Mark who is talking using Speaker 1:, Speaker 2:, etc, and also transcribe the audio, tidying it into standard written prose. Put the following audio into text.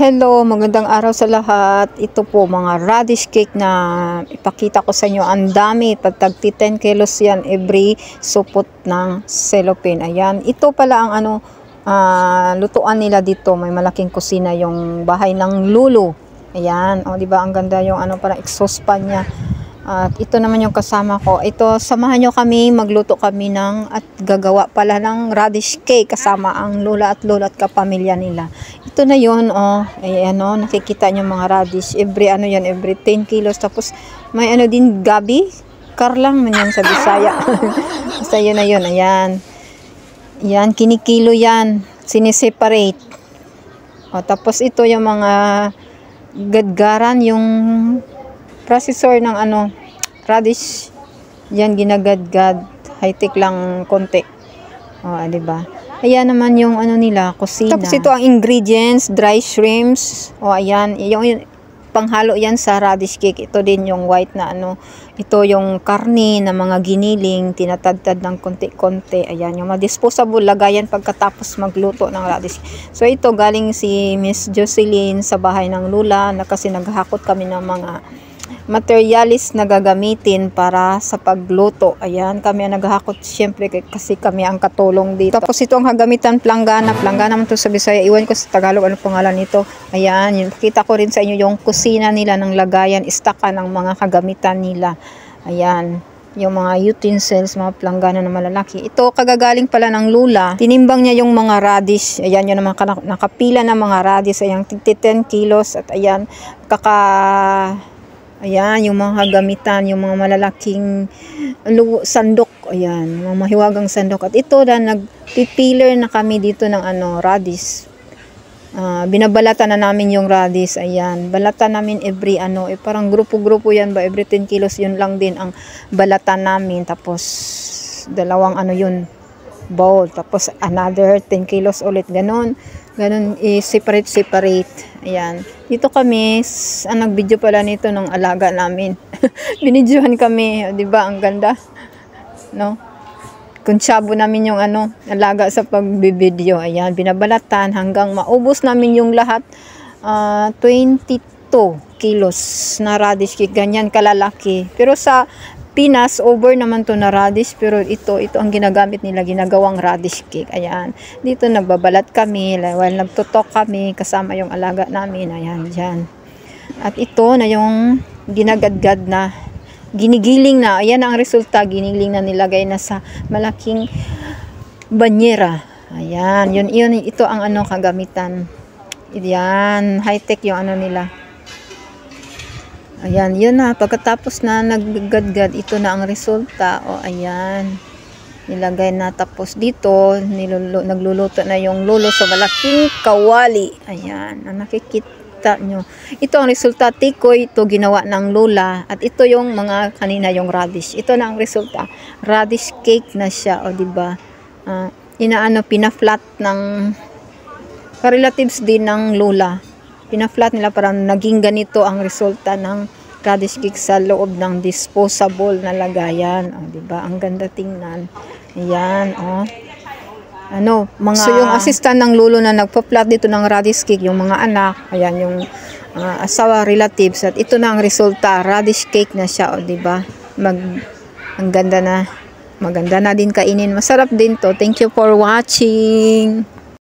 Speaker 1: Hello, magandang araw sa lahat. Ito po mga radish cake na ipakita ko sa inyo. Ang dami, pagtagti 10 kilos yan every supot ng cellophane. Ayan, ito pala ang lutuan nila dito. May malaking kusina yung bahay ng lulo. Ayan, o diba ang ganda yung parang exhaust fan niya. At ito naman yung kasama ko. Ito, samahan nyo kami, magluto kami at gagawa pala ng radish cake kasama ang lola at kapamilya nila. Ito na yun, ayan nakikita nyo mga radish. Every 10 kilos. Tapos may din gabi. Karlang man yan sa Bisaya. Basta yun na yun, ayan. Yan, kinikilo yan. Siniseparate. Tapos ito yung mga gadgaran, yung processor ng radish. Yan, ginagadgad. High-tech lang konti. Diba? Ayan naman yung nila, kusina. Tapos ito ang ingredients, dry shrimps. Ayan, yung panghalo yan sa radish cake. Ito din yung white na ito yung karne na mga giniling, tinatadtad ng konti-konti. Ayan, yung mga disposable lagayan pagkatapos magluto ng radish. So ito galing si Miss Jocelyn sa bahay ng lula kasi naghahakot kami ng mga materialis na gagamitin para sa pagluto. Ayan, kami ang naghahakot syempre kasi kami ang katulong dito. Tapos ito ang gagamitan, planggana. Planggana naman to sa Bisaya. Iwan ko sa Tagalog ano pangalan nito. Ayan, yun. Pakita ko rin sa inyo yung kusina nila ng lagayan, istakan ng mga kagamitan nila. Ayan, yung mga utensils, mga planggana na malalaki. Ito, kagagaling pala ng lula. Tinimbang niya yung mga radish. Ayan, yun naman nakapila ng mga radish. Ayan, 10 kilos. At ayan, ayan, yung mga gamitan, yung mga malalaking sandok. Ayan, mga mahiwagang sandok. At ito na, nagpipiler na kami dito ng radish. Binabalatan na namin yung radish. Ayan, balatan namin every parang grupo-grupo yan ba? Every 10 kilos yun lang din ang balatan namin. Tapos, dalawang yun, bowl. Tapos, another 10 kilos ulit. Ganon, separate. Ayan. Dito kami, nag-video pala nito ng alaga namin. Binidyohan kami, 'di ba? Ang ganda. No? Kunsyabo namin yung alaga sa pagbibideo. Ayan, binabalatan hanggang maubos namin yung lahat. 22 kilos na radish cake. Ganyan kalalaki. Pero sa Pinas, over naman to na radish, pero ito ang ginagamit nila, ginagawang radish cake. Ayan, dito nagbabalat kami, while nagtutok kami, kasama yung alaga namin. Ayan, dyan. At ito na yung ginagadgad na, ginigiling na. Ayan ang resulta, ginigiling na nilagay na sa malaking banyera. Ayan, ito ang kagamitan. Ayan, high-tech yung nila. Ayan, yun na. Pagkatapos na naggadgad, ito na ang resulta. Ayan. Nilagay na. Tapos dito, nagluluto na yung lulo sa malaking kawali. Ayan. Nakikita nyo. Ito ang resulta. Tikoy, ito ginawa ng lula. At ito yung mga kanina yung radish. Ito na ang resulta. Radish cake na siya. Diba? Pina-flat ng relatives din ng lula. Pina-flat nila para naging ganito ang resulta ng radish cake sa loob ng disposable na lagayan. Diba? Ang ganda tingnan. Ayan, So, yung assistant ng lulo na nagpa-flat dito ng radish cake, yung mga anak, ayan, yung asawa, relatives, at ito na ang resulta. Radish cake na siya, diba? Ang ganda na. Maganda na din kainin. Masarap din to. Thank you for watching.